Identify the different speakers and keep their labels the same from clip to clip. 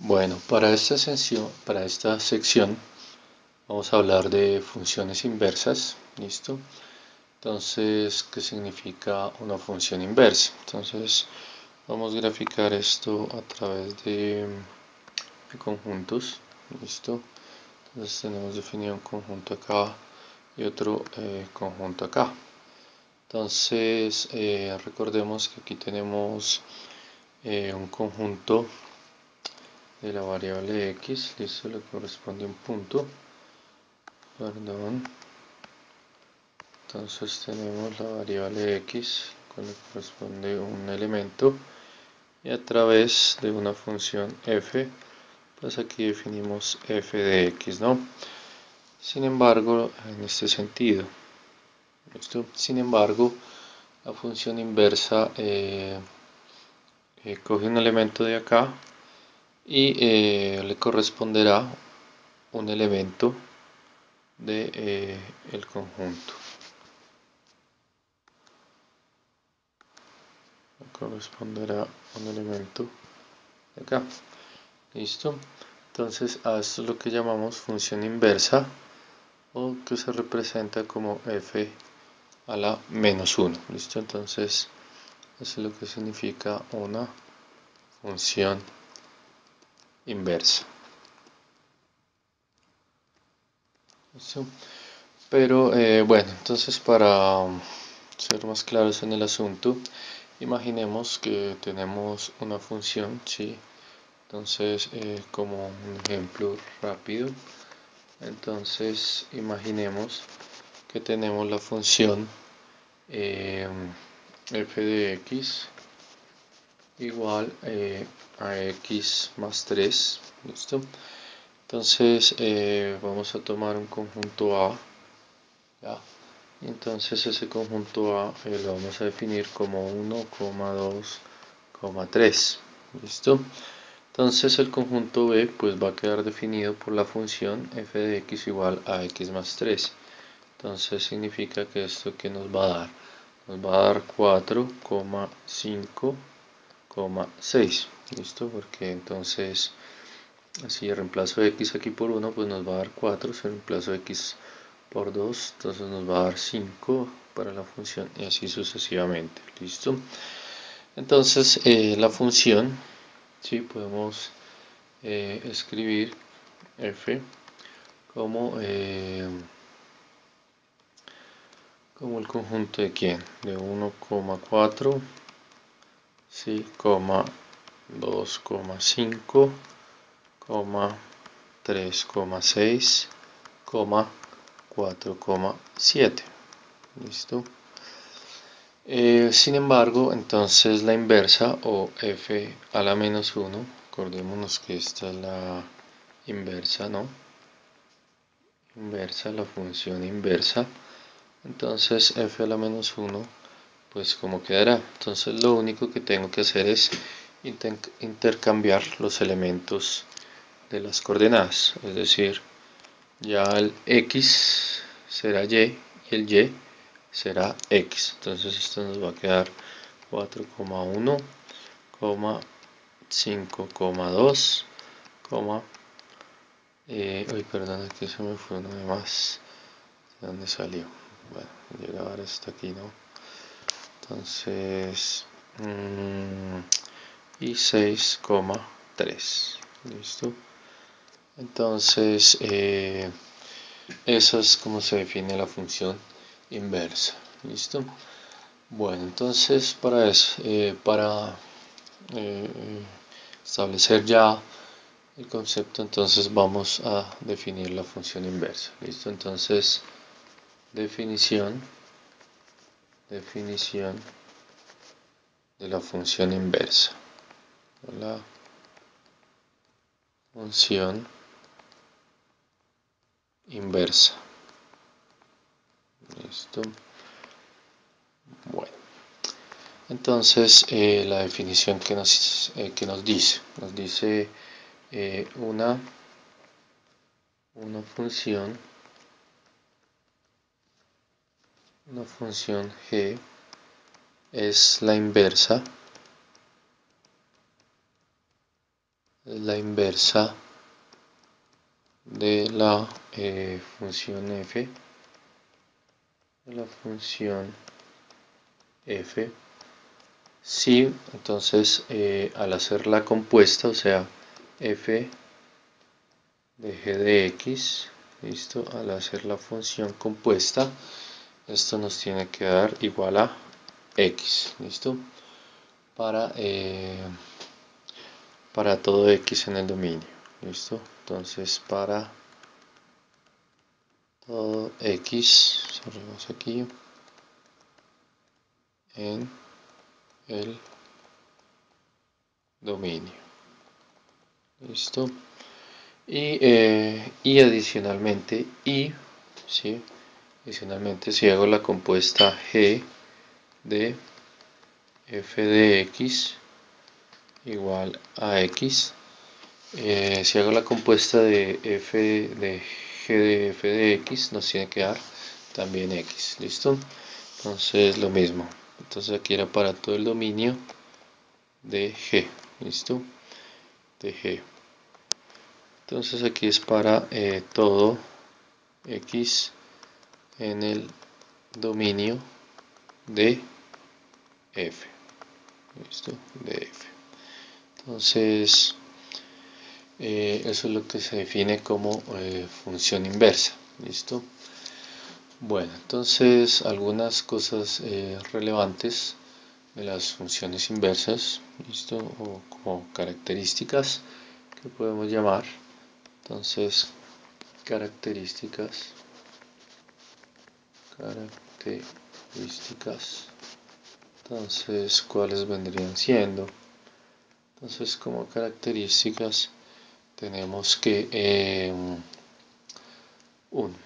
Speaker 1: Bueno, para esta sección vamos a hablar de funciones inversas, ¿listo? Entonces, ¿qué significa una función inversa? Entonces, vamos a graficar esto a través de conjuntos, ¿listo? Entonces tenemos definido un conjunto acá y otro conjunto acá. Entonces, recordemos que aquí tenemos un conjunto de la variable x, listo, le corresponde un punto, perdón. Entonces tenemos la variable x con la que corresponde un elemento y a través de una función f, pues aquí definimos f de x, ¿no? Sin embargo, en este sentido, ¿listo? Sin embargo, la función inversa coge un elemento de acá y le corresponderá un elemento de el conjunto. Corresponderá un elemento de acá. ¿Listo? Entonces a esto es lo que llamamos función inversa o que se representa como f a la menos 1. ¿Listo? Entonces eso es lo que significa una función inversa. ¿Listo? Pero bueno, entonces para ser más claros en el asunto, imaginemos que tenemos una función, ¿sí? Entonces, como un ejemplo rápido, entonces imaginemos que tenemos la función f de x igual a x más 3, ¿listo? Entonces vamos a tomar un conjunto A, ¿ya? Entonces ese conjunto A lo vamos a definir como 1, 2, 3, ¿listo? Entonces el conjunto B pues va a quedar definido por la función f de x igual a x más 3. Entonces significa que esto que nos va a dar, nos va a dar 4,5,6. ¿Listo? Porque entonces si reemplazo x aquí por 1 pues nos va a dar 4, si reemplazo x por 2 entonces nos va a dar 5 para la función y así sucesivamente. ¿Listo? Entonces la función, sí, podemos escribir f como el conjunto de quién, de 1,4, sí, 2,5, 3,6, 4,7. ¿Listo? Sin embargo, entonces la inversa o f a la menos 1, acordémonos que esta es la inversa, ¿no? Inversa, la función inversa. Entonces f a la menos 1, pues como quedará. Entonces lo único que tengo que hacer es intercambiar los elementos de las coordenadas. Es decir, ya el x será y el y será x. Entonces esto nos va a quedar 4,1, 5,2, perdón, aquí se me fue uno de más. ¿De dónde salió? Bueno, llegar hasta aquí, ¿no? Entonces, y 6,3. ¿Listo? Entonces, eso es como se define la función inversa. ¿Listo? Bueno, entonces para eso, para establecer ya el concepto, entonces vamos a definir la función inversa. ¿Listo? Entonces, definición de la función inversa. La función inversa. ¿Listo? Bueno, entonces la definición que nos dice una función g es la inversa es la inversa de la función f, de la función f. Sí, entonces al hacer la compuesta, o sea, f de g de x, listo, al hacer la función compuesta, esto nos tiene que dar igual a x, listo, para todo x en el dominio, listo. Entonces para todo x, cerramos aquí, en el dominio, listo. Y adicionalmente, ¿sí? Adicionalmente, si hago la compuesta g de f de x igual a x, si hago la compuesta de f de g de f de x, nos tiene que dar también x, ¿listo? Entonces lo mismo, entonces aquí era para todo el dominio de g, ¿listo? De g. Entonces aquí es para todo x en el dominio de f, ¿listo? De f. Entonces eso es lo que se define como función inversa, ¿listo? Bueno, entonces algunas cosas relevantes de las funciones inversas, ¿listo? O como características que podemos llamar. Entonces, características. Entonces, ¿cuáles vendrían siendo? Entonces, como características tenemos que bueno,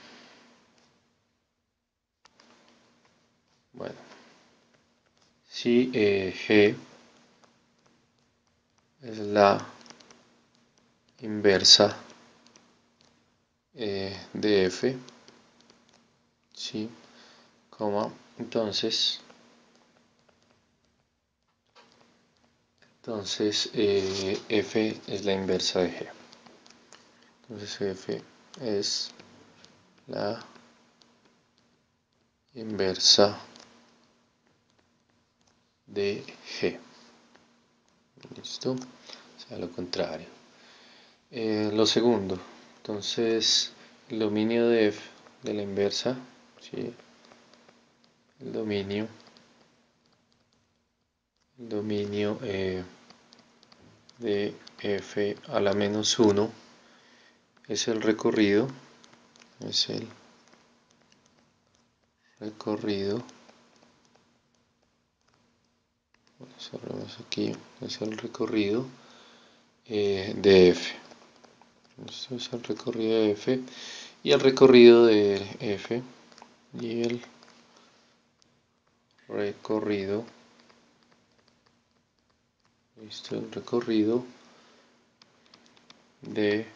Speaker 1: si g es la inversa de f, ¿sí? Entonces f es la inversa de g. Entonces f es la inversa de g. ¿Listo? O sea, lo contrario. Lo segundo, entonces el dominio de f de la inversa, ¿sí? El dominio de f a la menos 1 es el recorrido, cerramos aquí, es el recorrido de f. Esto es el recorrido de f y el recorrido de f y el recorrido, listo, el recorrido de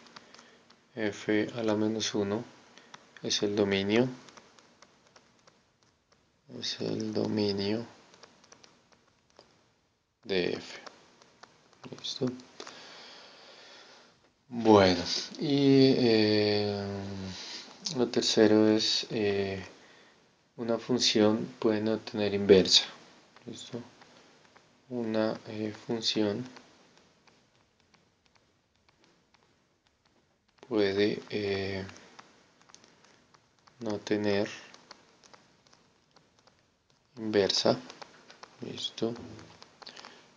Speaker 1: f a la menos 1 es el dominio de f, listo. Bueno, y lo tercero es una función puede no tener inversa, listo. Una función puede no tener inversa, listo,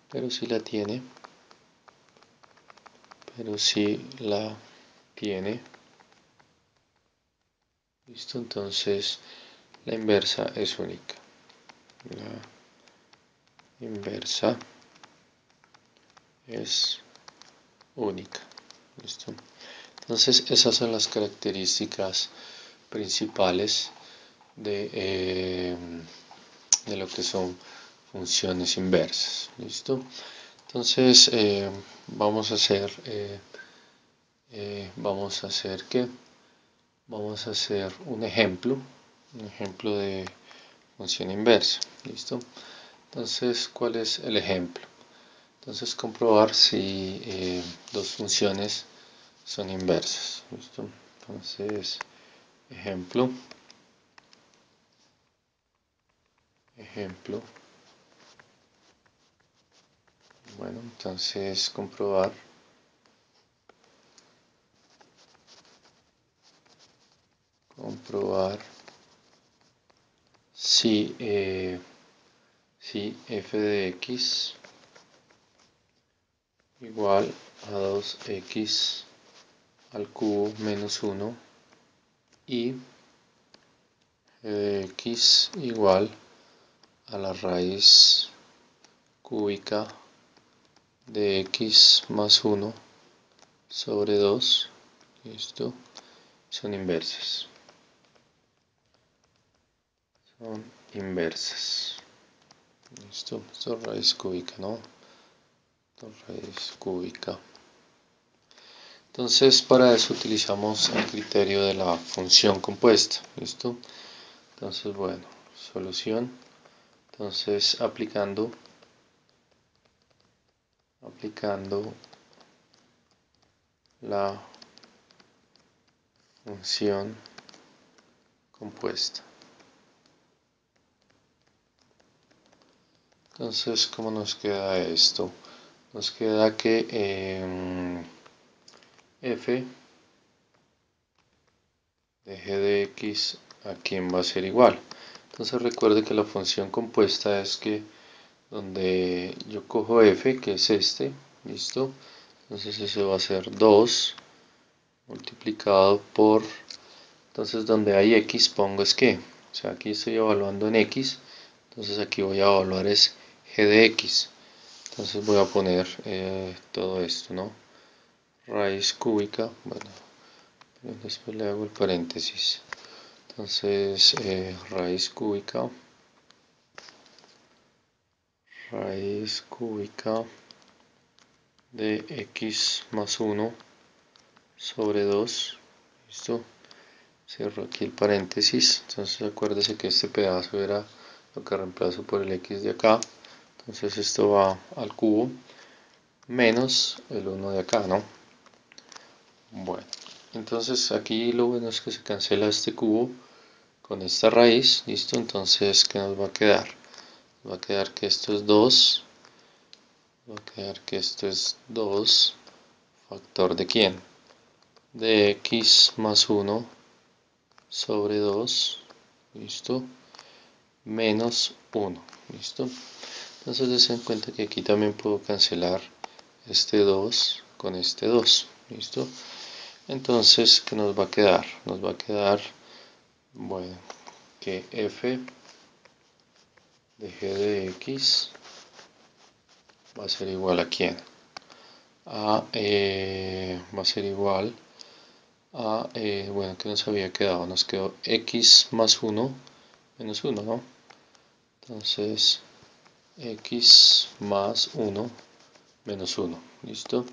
Speaker 1: pero si la tiene, listo, entonces la inversa es única, la inversa es única, listo. Entonces esas son las características principales de lo que son funciones inversas, listo. Entonces vamos a hacer ¿qué? Vamos a hacer un ejemplo de función inversa, listo. Entonces, ¿cuál es el ejemplo? Entonces comprobar si dos funciones son inversas. ¿Listo? Entonces, ejemplo. Bueno, entonces comprobar si, si f de x igual a 2x al cubo menos 1 y g de x igual a la raíz cúbica de x más 1 sobre 2, ¿listo? Son inversas. ¿Listo? Esto es raíz cúbica, ¿no? Raíz cúbica. Entonces, para eso utilizamos el criterio de la función compuesta. ¿Listo? Entonces, bueno, solución. Entonces, aplicando la función compuesta. Entonces, ¿cómo nos queda esto? Nos queda que f de g de x a quién va a ser igual. Entonces recuerde que la función compuesta es que donde yo cojo f, que es este, ¿listo? Entonces eso va a ser 2 multiplicado por, entonces donde hay x pongo es que, o sea, aquí estoy evaluando en x, entonces aquí voy a evaluar es g de x. Entonces voy a poner todo esto, ¿no? Raíz cúbica, bueno, después le hago el paréntesis. Entonces, raíz cúbica de x más 1 sobre 2, ¿listo? Cierro aquí el paréntesis, entonces acuérdese que este pedazo era lo que reemplazo por el x de acá, entonces esto va al cubo, menos el 1 de acá, ¿no? Bueno, entonces aquí lo bueno es que se cancela este cubo con esta raíz, ¿listo? Entonces, ¿qué nos va a quedar? Va a quedar que esto es 2, factor de quién? De x más 1 sobre 2, ¿listo? Menos 1, ¿listo? Entonces des en cuenta que aquí también puedo cancelar este 2 con este 2, ¿listo? Entonces, ¿qué nos va a quedar? Nos va a quedar, bueno, que f de g de x va a ser igual a quién? Va a ser igual a, bueno, ¿qué nos había quedado? Nos quedó x más 1 menos 1, ¿no? Entonces, x más 1 menos 1, ¿listo?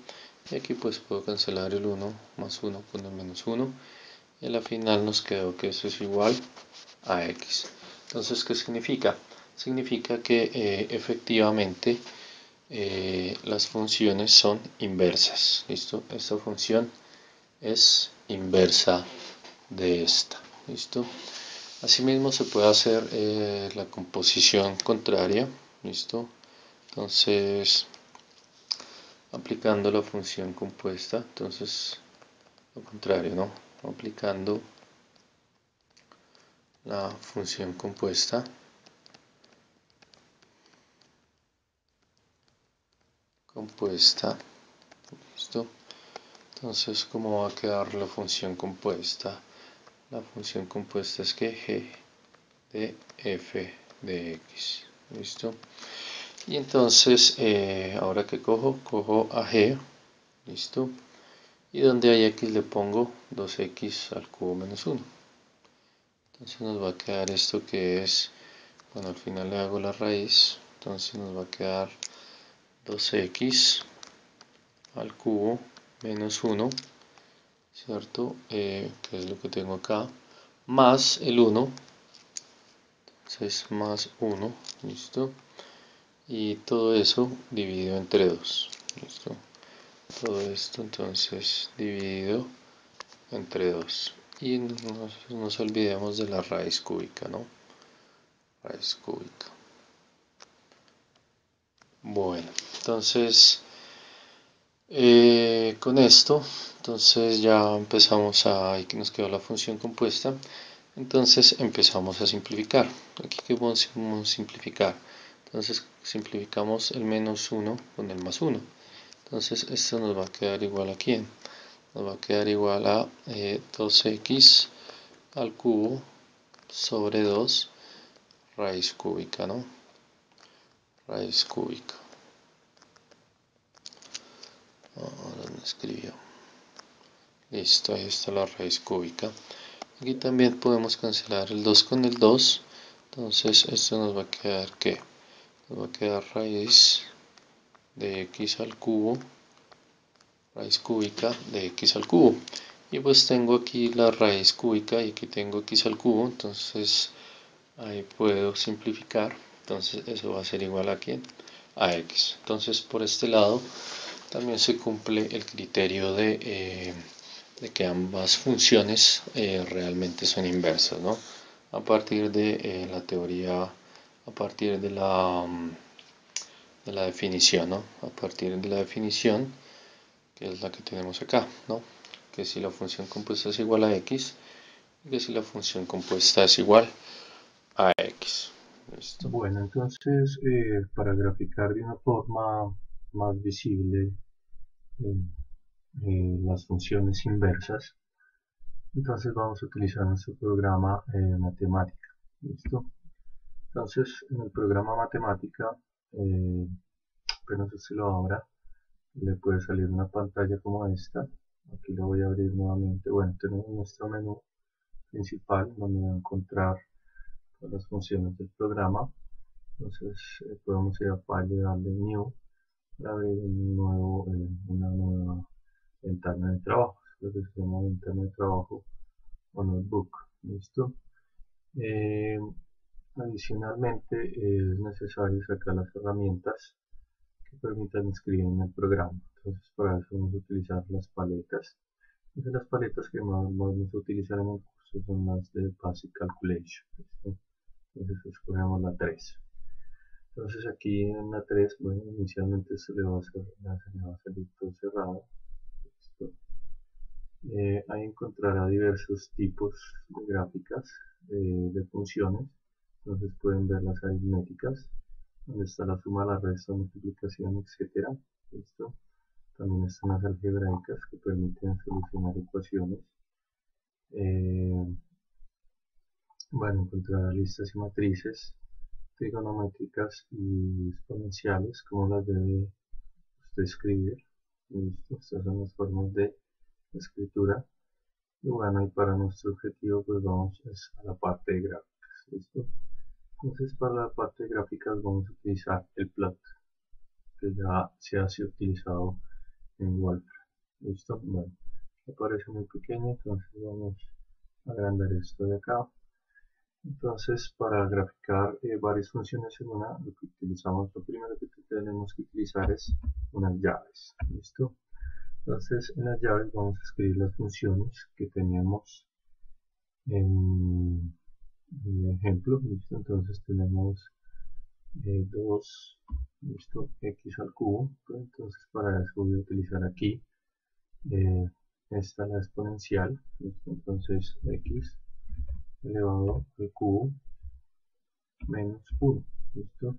Speaker 1: Y aquí pues puedo cancelar el 1 más 1 con el menos 1. Y a la final nos quedó que eso es igual a x. Entonces, ¿qué significa? Significa que efectivamente las funciones son inversas, ¿listo? Esta función es inversa de esta, ¿listo? Asimismo se puede hacer la composición contraria, ¿listo? Entonces, aplicando la función compuesta, entonces, lo contrario, ¿no? Aplicando la función compuesta, ¿listo? Entonces, ¿cómo va a quedar la función compuesta? La función compuesta es que g de f de x, ¿listo? Y entonces, ahora que cojo a g, ¿listo? Y donde hay x le pongo 2x al cubo menos 1. Entonces nos va a quedar esto que es, bueno, al final le hago la raíz, entonces nos va a quedar 2x al cubo menos 1, ¿cierto? Que es lo que tengo acá, más el 1, entonces más 1, ¿listo? y todo eso dividido entre 2. ¿Listo? Todo esto entonces dividido entre 2. Y no nos olvidemos de la raíz cúbica, ¿no? Raíz cúbica. Bueno, entonces con esto, entonces ya empezamos a, ahí que nos quedó la función compuesta, entonces empezamos a simplificar. Aquí que vamos a simplificar. Entonces simplificamos el menos 1 con el más 1. Entonces esto nos va a quedar igual a ¿quién? Nos va a quedar igual a 2x al cubo sobre 2 raíz cúbica, ¿no? Raíz cúbica. Ahora me escribió. Listo, ahí está la raíz cúbica. Aquí también podemos cancelar el 2 con el 2. Entonces esto nos va a quedar ¿qué? Nos va a quedar raíz de x al cubo, raíz cúbica de x al cubo. Y pues tengo aquí la raíz cúbica y aquí tengo x al cubo. Entonces ahí puedo simplificar. Entonces eso va a ser igual a ¿quién? A x. Entonces por este lado también se cumple el criterio de que ambas funciones realmente son inversas, ¿no? A partir de la teoría, a partir de la definición, ¿no? A partir de la definición, que es la que tenemos acá, ¿no? Que si la función compuesta es igual a x, y que si la función compuesta es igual a x. ¿Listo?
Speaker 2: Bueno, entonces para graficar de una forma más visible eh, las funciones inversas, entonces vamos a utilizar nuestro programa matemática. ¿Listo? Entonces en el programa matemática, apenas usted lo abra, le puede salir una pantalla como esta. Aquí lo voy a abrir nuevamente. Bueno, tenemos nuestro menú principal donde va a encontrar todas las funciones del programa. Entonces podemos ir a File y darle New para abrir una nueva ventana de trabajo. Entonces se llama ventana de trabajo o notebook. ¿Listo? Eh, Adicionalmente es necesario sacar las herramientas que permitan escribir en el programa. Entonces para eso vamos a utilizar las paletas. Entonces las paletas que más vamos a utilizar en el curso son las de Basic Calculation. ¿Listo? Entonces escogemos la 3. Entonces aquí en la 3, bueno, inicialmente esto le va a salir todo cerrado. ¿Listo? Ahí encontrará diversos tipos de gráficas de funciones. Entonces pueden ver las aritméticas, donde está la suma, la resta, multiplicación, etcétera. ¿Listo? También están las algebraicas que permiten solucionar ecuaciones. Eh, Van a encontrar listas y matrices trigonométricas y exponenciales, como las debe usted escribir. ¿Listo? Estas son las formas de escritura. Y bueno, y para nuestro objetivo pues vamos a la parte de gráficas. ¿Listo? Entonces para la parte de gráficas vamos a utilizar el plot, que ya se ha utilizado en Wolfram. ¿Listo? Bueno, aparece muy pequeño, entonces vamos a agrandar esto de acá. Entonces, para graficar varias funciones en una, lo que utilizamos, lo primero que tenemos que utilizar es unas llaves. ¿Listo? Entonces, en las llaves vamos a escribir las funciones que teníamos en el ejemplo. ¿Listo? Entonces, tenemos 2, ¿listo? X al cubo. Entonces, para eso voy a utilizar aquí esta la exponencial. ¿Listo? Entonces, X elevado al cubo menos 1. ¿Listo?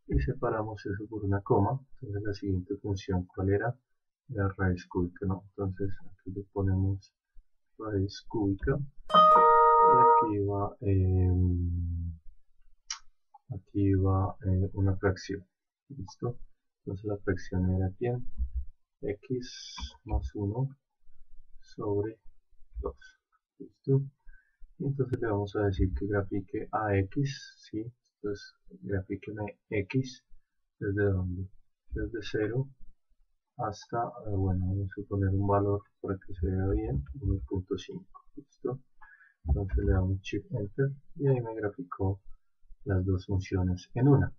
Speaker 2: Y separamos eso por una coma. Entonces la siguiente función, ¿cuál era? La raíz cúbica, ¿no? Entonces aquí le ponemos raíz cúbica y aquí va una fracción. ¿Listo? Entonces la fracción era ¿quién? X más 1 sobre 2. ¿Listo? Y entonces le vamos a decir que grafique a X, ¿sí? Entonces grafíqueme X desde dónde? Desde 0 hasta, bueno, vamos a poner un valor para que se vea bien, 1.5. ¿Listo? Entonces le damos Shift Enter y ahí me graficó las dos funciones en una.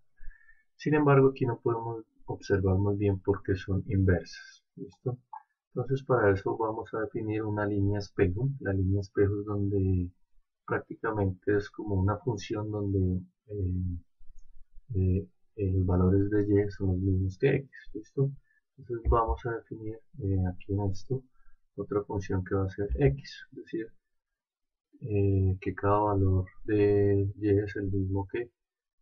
Speaker 2: Sin embargo, aquí no podemos observar muy bien por qué son inversas. ¿Listo? Entonces, para eso vamos a definir una línea espejo. La línea espejo es donde prácticamente es como una función donde los valores de y son los mismos que x. ¿Listo? Entonces, vamos a definir aquí en esto otra función que va a ser x, es decir, que cada valor de y es el mismo que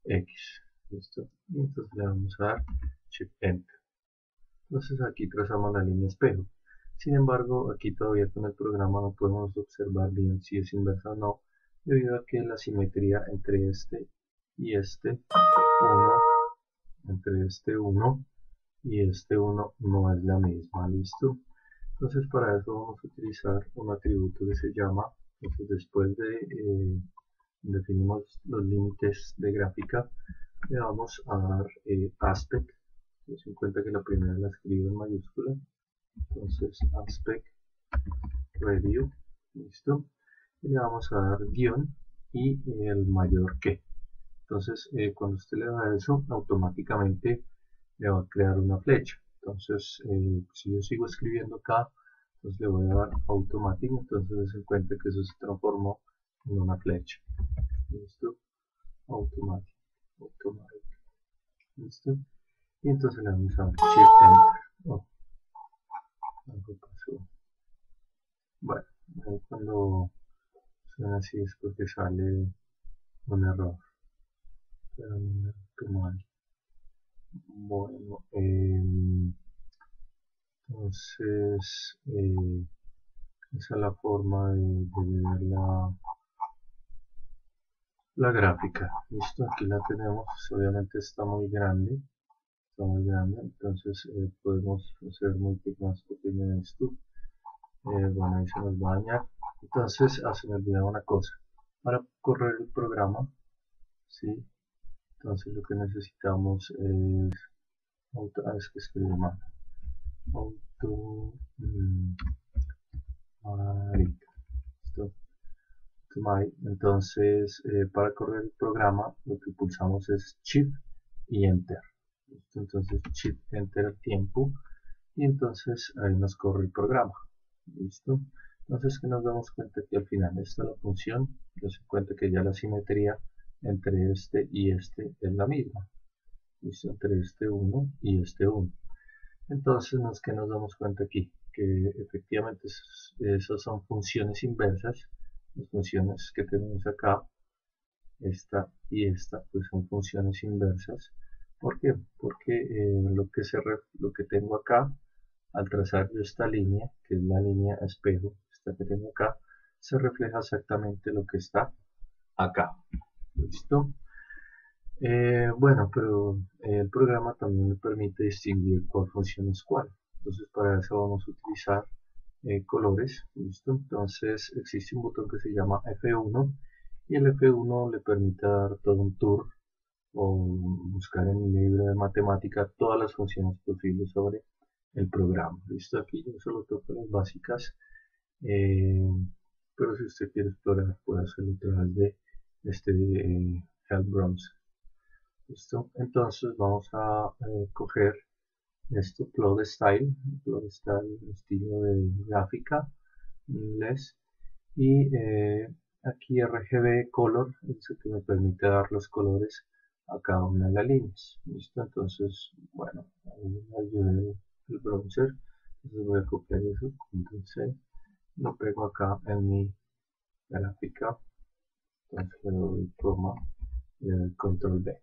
Speaker 2: x. ¿Listo? Y entonces le vamos a dar Shift Enter. Entonces aquí trazamos la línea espejo. Sin embargo, aquí todavía con el programa no podemos observar bien si es inversa o no, debido a que la simetría entre este y este 1, entre este 1 y este 1 no es la misma. ¿Listo? Entonces para eso vamos a utilizar un atributo que se llama, entonces después de definimos los límites de gráfica, le vamos a dar aspect. Ten en cuenta que la primera la escribo en mayúscula, entonces aspect review, listo, y le vamos a dar guión y el mayor que. Entonces cuando usted le da eso, automáticamente le va a crear una flecha. Entonces si yo sigo escribiendo acá, entonces le voy a dar automático, entonces se cuenta que eso se transformó en una flecha. Listo, automático, automático, listo. Y entonces le vamos a dar Shift Enter. Oh, algo pasó. Bueno, ahí cuando suena así es porque sale un error. Pero no qué mal. Bueno, entonces esa es la forma de ver la gráfica. Listo, aquí la tenemos. Obviamente está muy grande. Está muy grande, entonces podemos hacer muy más pequeño esto. Bueno, ahí se nos va a dañar. Entonces, se me olvidaba una cosa. Para correr el programa, ¿sí? Entonces lo que necesitamos es es que escribe mal. Auto ¿listo? Entonces, para correr el programa, lo que pulsamos es Shift y Enter. ¿Listo? Entonces, Shift Enter al tiempo y entonces ahí nos corre el programa. ¿Listo? Entonces que nos damos cuenta que al final esta es la función, nos cuenta que ya la simetría entre este y este es la misma. ¿Listo? Entre este 1 y este 1. Entonces que nos damos cuenta aquí que efectivamente esas son funciones inversas. Las funciones que tenemos acá, esta y esta, pues son funciones inversas. ¿Por qué? Porque lo que tengo acá, al trazar yo esta línea, que es la línea espejo, esta que tengo acá, se refleja exactamente lo que está acá. ¿Listo? Bueno, pero el programa también me permite distinguir cuál función es cuál. Entonces para eso vamos a utilizar colores. ¿Listo? Entonces existe un botón que se llama F1 y el F1 le permite dar todo un tour o buscar en el libro de matemática todas las funciones posibles sobre el programa. Listo, aquí yo solo toco las básicas, eh, pero si usted quiere explorar puede hacerlo a través de este Help Browser. Listo, entonces vamos a coger esto, Plot Style, estilo de gráfica en inglés, y aquí RGB Color es el que me permite dar los colores a cada una de las líneas. Listo, entonces, bueno, ahí me ayuda el browser, entonces voy a copiar eso, Ctrl C, lo pego acá en mi gráfica, entonces le doy coma y le doy Ctrl B.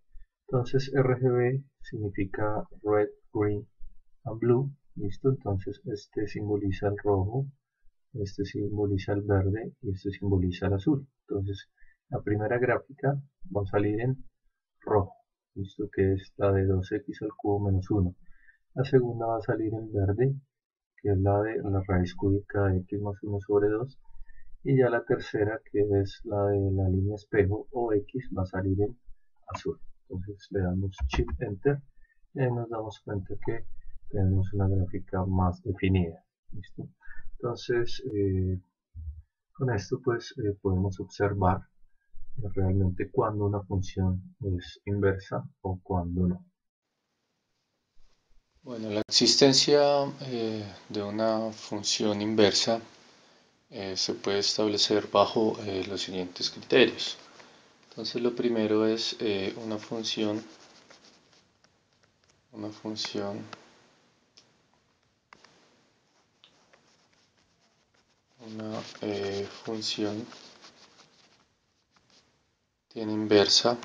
Speaker 2: Entonces RGB significa Red, Green and Blue, listo, entonces este simboliza el rojo, este simboliza el verde y este simboliza el azul. Entonces, la primera gráfica va a salir en rojo, listo, que es la de 2x al cubo menos 1. La segunda va a salir en verde, que es la de la raíz cúbica de x más 1 sobre 2. Y ya la tercera, que es la de la línea espejo o x, va a salir en azul. Entonces le damos Shift Enter y ahí nos damos cuenta que tenemos una gráfica más definida. ¿Listo? Entonces, con esto pues podemos observar realmente cuando una función es inversa o cuando no.
Speaker 1: Bueno, la existencia de una función inversa se puede establecer bajo los siguientes criterios. Entonces lo primero es una función una función tiene inversa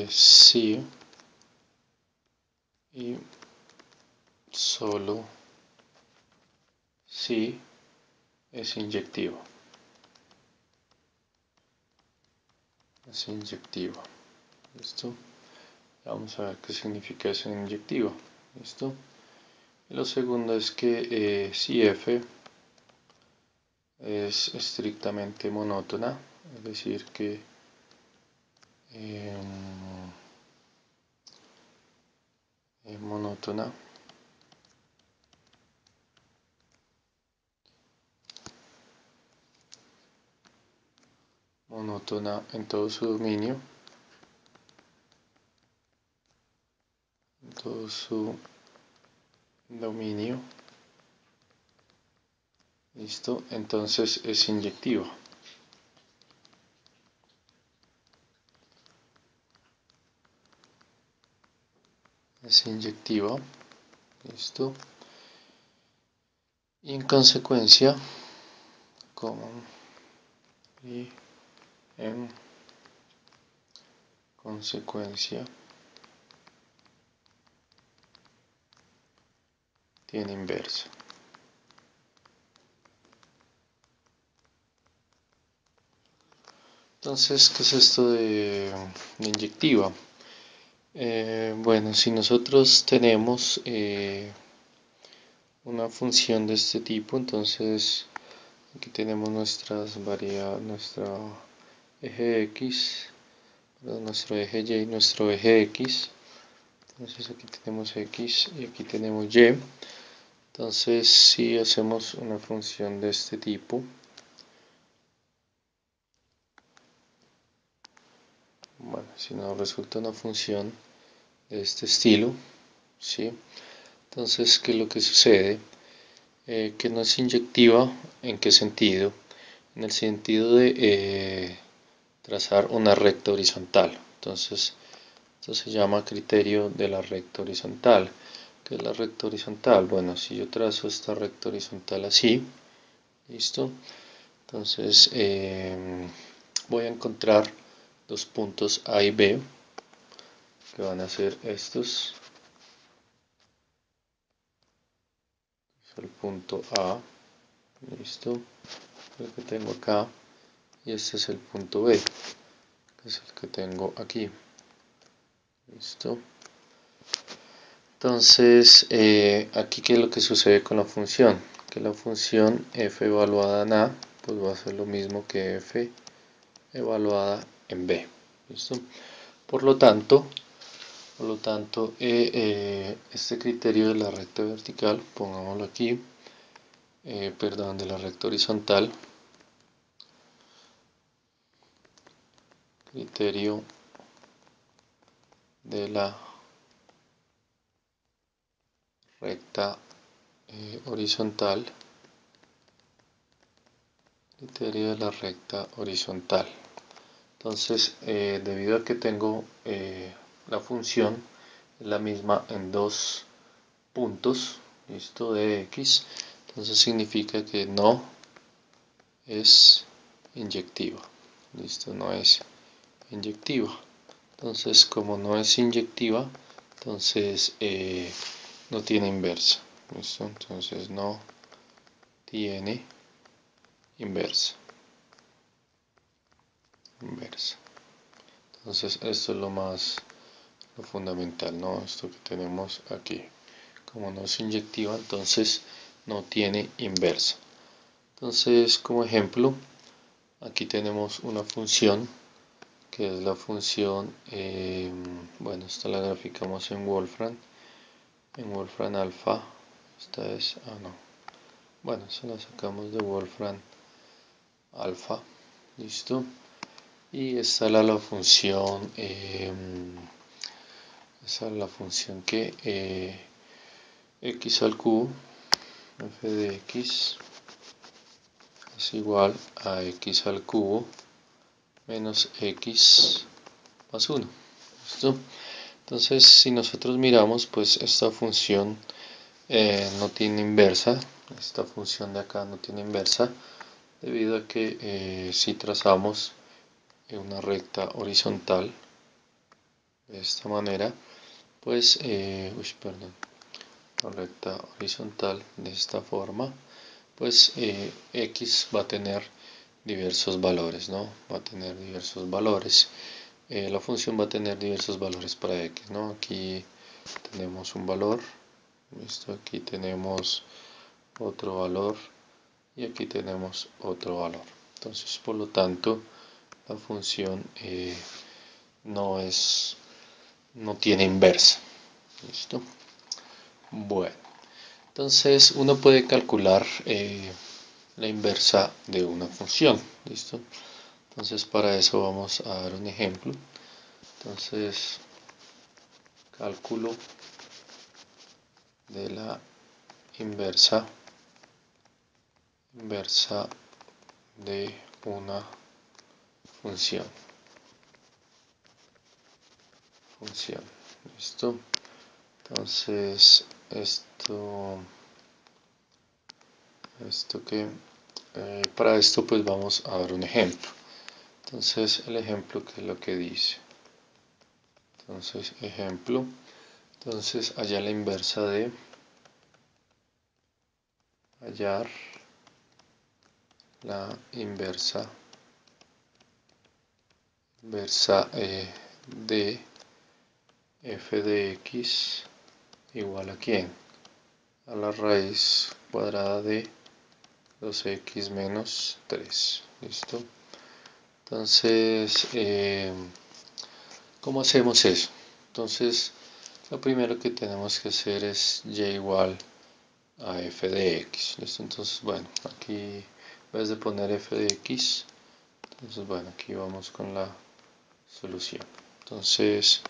Speaker 1: si y solo si es inyectivo. ¿Listo? Vamos a ver qué significa eso en inyectivo. ¿Listo? Y lo segundo es que si f es estrictamente monótona, es decir que monótona en todo su dominio, listo, entonces es inyectiva. Listo, y en consecuencia tiene inversa. Entonces, ¿qué es esto de inyectiva? Bueno, si nosotros tenemos una función de este tipo, entonces aquí tenemos nuestro eje X, nuestro eje Y, nuestro eje X. Entonces aquí tenemos X y aquí tenemos Y. Entonces si hacemos una función de este tipo, bueno, si nos resulta una función de este estilo, ¿sí? Entonces, ¿qué es lo que sucede? Que no es inyectiva, ¿en qué sentido? En el sentido de trazar una recta horizontal. Entonces, esto se llama criterio de la recta horizontal. ¿Qué es la recta horizontal? Bueno, si yo trazo esta recta horizontal así, ¿listo? Entonces voy a encontrar dos puntos A y B, que van a ser estos. Es el punto A, ¿listo? El que tengo acá. Y este es el punto B, que es el que tengo aquí. ¿Listo? Entonces, aquí qué es lo que sucede con la función, que la función f evaluada en a, pues va a ser lo mismo que f evaluada en b. ¿Listo? Por lo tanto, este criterio de la recta vertical, pongámoslo aquí, perdón, de la recta horizontal, criterio de la recta horizontal, criterio de la recta horizontal. Entonces, debido a que tengo la función es la misma en dos puntos, listo, de x, entonces significa que no es inyectiva, listo, no es inyectiva. Entonces, como no es inyectiva, entonces no tiene inversa, listo, entonces no tiene inversa. Entonces, esto es lo fundamental, ¿no? Esto que tenemos aquí. Como no es inyectiva, entonces no tiene inversa. Entonces, como ejemplo, aquí tenemos una función que es la función, bueno, esta la graficamos en Wolfram alfa. Esta es, no, bueno, esta la sacamos de Wolfram alfa, listo. y esta es la función, esa es la función que x al cubo, f de x es igual a x al cubo menos x más 1. ¿Listo? Entonces, si nosotros miramos, pues esta función no tiene inversa. Esta función de acá no tiene inversa, debido a que si trazamos una recta horizontal de esta manera, pues, perdón, una recta horizontal de esta forma, pues x va a tener diversos valores, ¿no? Va a tener diversos valores. La función va a tener diversos valores para x, ¿no? Aquí tenemos un valor, ¿listo? Aquí tenemos otro valor y aquí tenemos otro valor. Entonces, por lo tanto, la función no tiene inversa. ¿Listo? Bueno, entonces uno puede calcular la inversa de una función. ¿Listo? Entonces, para eso vamos a dar un ejemplo. Entonces, cálculo de la inversa de una función. ¿Listo? Entonces, para esto pues vamos a dar un ejemplo. Entonces, el ejemplo, ¿qué es lo que dice? Entonces, ejemplo, entonces hallar la inversa de hallar la inversa de f de x igual a ¿quién? A la raíz cuadrada de 2x menos 3. ¿Listo? Entonces, ¿cómo hacemos eso? Entonces, lo primero que tenemos que hacer es y igual a f de x. ¿Listo? Entonces, bueno, aquí en vez de poner f de x, entonces, bueno, aquí vamos con la solución. Entonces,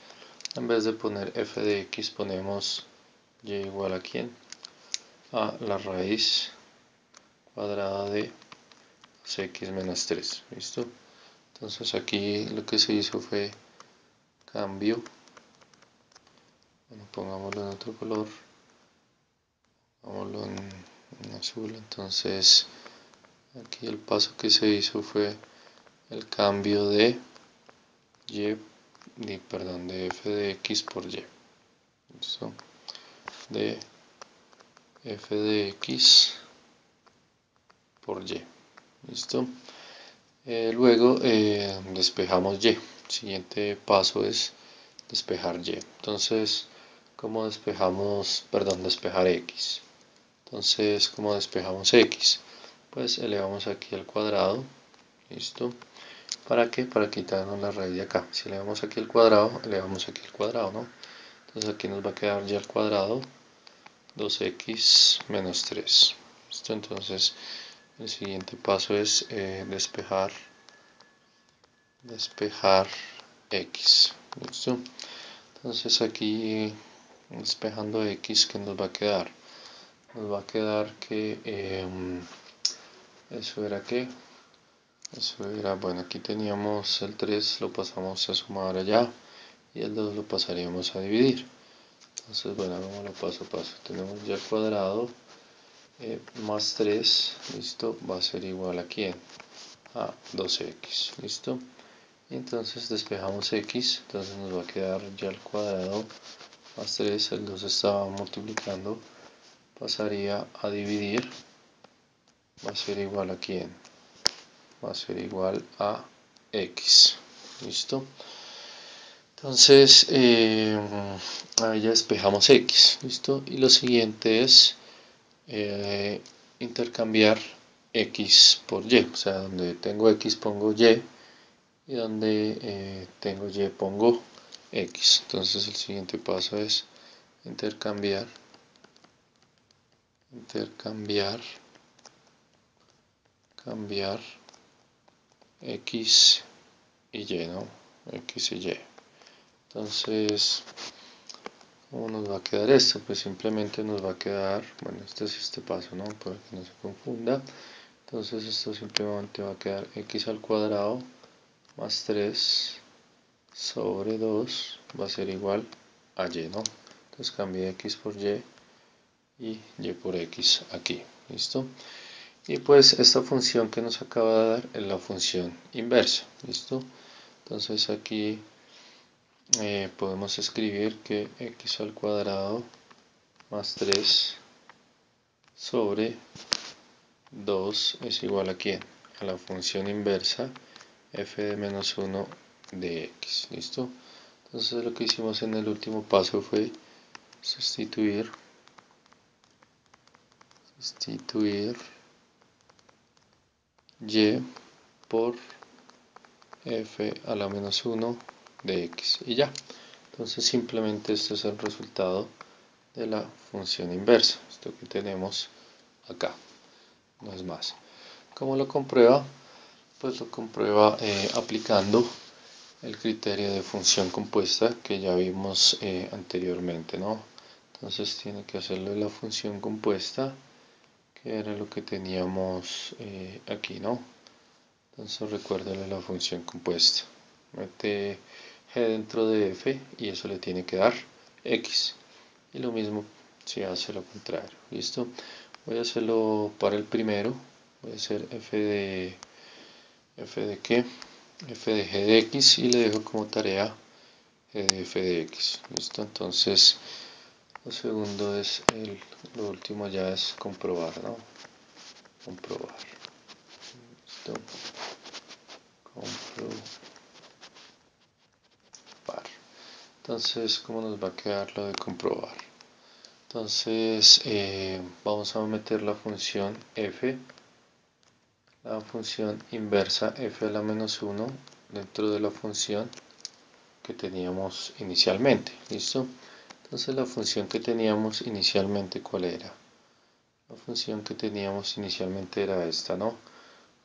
Speaker 1: en vez de poner f de x, ponemos y igual a ¿quién? A la raíz cuadrada de 2x menos 3. ¿Listo? Entonces, aquí lo que se hizo fue cambio. Bueno, pongámoslo en otro color. Pongámoslo en azul. Entonces, aquí el paso que se hizo fue el cambio de de f de x por y. ¿Listo? De f de x por y. ¿Listo? Luego despejamos y. El siguiente paso es despejar y. Entonces, ¿cómo despejamos, despejar x? Entonces, ¿cómo despejamos x? Pues elevamos aquí al cuadrado. ¿Listo? ¿Para qué? Para quitarnos la raíz de acá. Si elevamos aquí al cuadrado, elevamos aquí al cuadrado, ¿no? Entonces aquí nos va a quedar y al cuadrado 2x menos 3. ¿Listo? Entonces el siguiente paso es despejar x. ¿Listo? Entonces aquí despejando x, ¿qué nos va a quedar? Nos va a quedar que eso era que eso era, bueno, aquí teníamos el 3, lo pasamos a sumar allá y el 2 lo pasaríamos a dividir. Entonces, bueno, hagámoslo paso a paso. Tenemos y al cuadrado más 3, listo, va a ser igual a ¿quién? A 2x, listo. Y entonces despejamos x, entonces nos va a quedar y al cuadrado más 3, el 2 estaba multiplicando, pasaría a dividir, va a ser igual a ¿quién? Va a ser igual a x, listo. Entonces, ahí ya despejamos x, listo. Y lo siguiente es intercambiar x por y, o sea, donde tengo x pongo y donde tengo y pongo x. Entonces el siguiente paso es intercambiar cambiar x y y, ¿no? X y y. Entonces, ¿cómo nos va a quedar esto? Pues simplemente nos va a quedar, bueno, este es este paso, ¿no? Para que no se confunda. Entonces esto simplemente va a quedar x al cuadrado más 3 sobre 2 va a ser igual a y, ¿no? Entonces cambié x por y por x aquí, ¿listo? Y pues esta función que nos acaba de dar es la función inversa, ¿listo? Entonces aquí podemos escribir que x al cuadrado más 3 sobre 2 es igual a ¿quién? A la función inversa f de menos 1 de x, ¿listo? Entonces lo que hicimos en el último paso fue sustituir y por f a la menos 1 de x y ya. Entonces simplemente este es el resultado de la función inversa, esto que tenemos acá, no es más. ¿Cómo lo comprueba? Pues lo comprueba aplicando el criterio de función compuesta que ya vimos anteriormente, ¿no? Entonces tiene que hacerlo de la función compuesta, que era lo que teníamos aquí, ¿no? Entonces recuérdale la función compuesta. Mete g dentro de f y eso le tiene que dar x. Y lo mismo si hace lo contrario. ¿Listo? Voy a hacerlo para el primero. Voy a hacer f de qué? F de g de x y le dejo como tarea g de f de x. ¿Listo? Entonces lo segundo es lo último ya es comprobar, ¿no? Comprobar. ¿Listo? Comprobar. Entonces, ¿cómo nos va a quedar lo de comprobar? Entonces, vamos a meter la función f, la función inversa f a la menos 1 dentro de la función que teníamos inicialmente. ¿Listo? Entonces, la función que teníamos inicialmente, ¿cuál era? La función que teníamos inicialmente era esta, ¿no?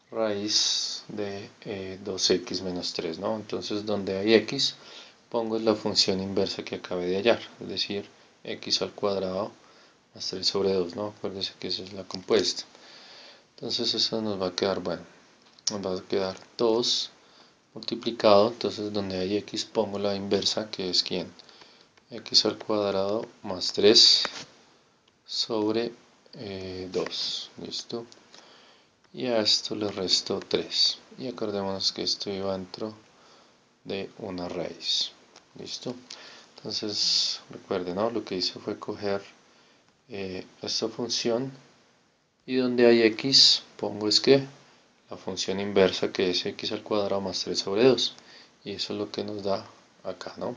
Speaker 1: Raíz de 2x menos 3, ¿no? Entonces, donde hay x, pongo la función inversa que acabé de hallar, es decir, x al cuadrado más 3 sobre 2, ¿no? Acuérdense que esa es la compuesta. Entonces, eso nos va a quedar, bueno, nos va a quedar 2 multiplicado, entonces donde hay x pongo la inversa, que es ¿quién? X al cuadrado más 3 sobre 2, ¿listo? Y a esto le resto 3. Y acordémonos que esto iba dentro de una raíz. ¿Listo? Entonces, recuerden, ¿no? Lo que hice fue coger esta función y donde hay x, pongo es que la función inversa que es x al cuadrado más 3 sobre 2. Y eso es lo que nos da acá, ¿no?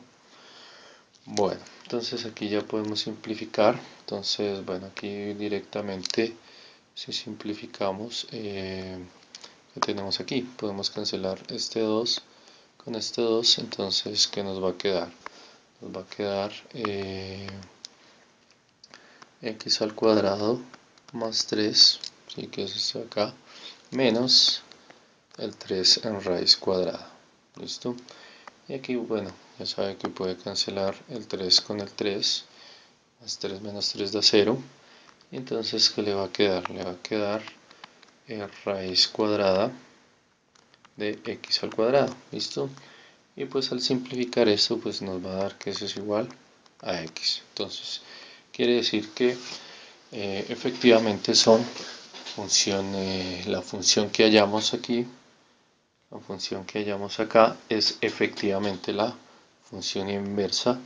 Speaker 1: Bueno, entonces aquí ya podemos simplificar. Entonces, bueno, aquí directamente si simplificamos, ¿qué tenemos aquí? Podemos cancelar este 2 con este 2, entonces ¿qué nos va a quedar? Nos va a quedar x al cuadrado más 3, ¿sí? Que es esto de acá, menos el 3 en raíz cuadrada. ¿Listo? Y aquí, bueno, ya sabe que puede cancelar el 3 con el 3, más 3 menos 3 da 0. Y entonces, ¿qué le va a quedar? Le va a quedar raíz cuadrada de x al cuadrado. ¿Listo? Y pues al simplificar esto, pues nos va a dar que eso es igual a x. Entonces, quiere decir que efectivamente son funciones, la función que hallamos aquí, la función que hallamos acá es efectivamente la función inversa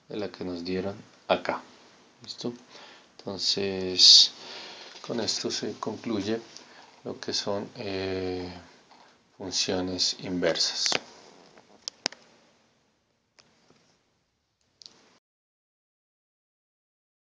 Speaker 1: de la que nos dieron acá. ¿Listo? Entonces, con esto se concluye lo que son funciones inversas.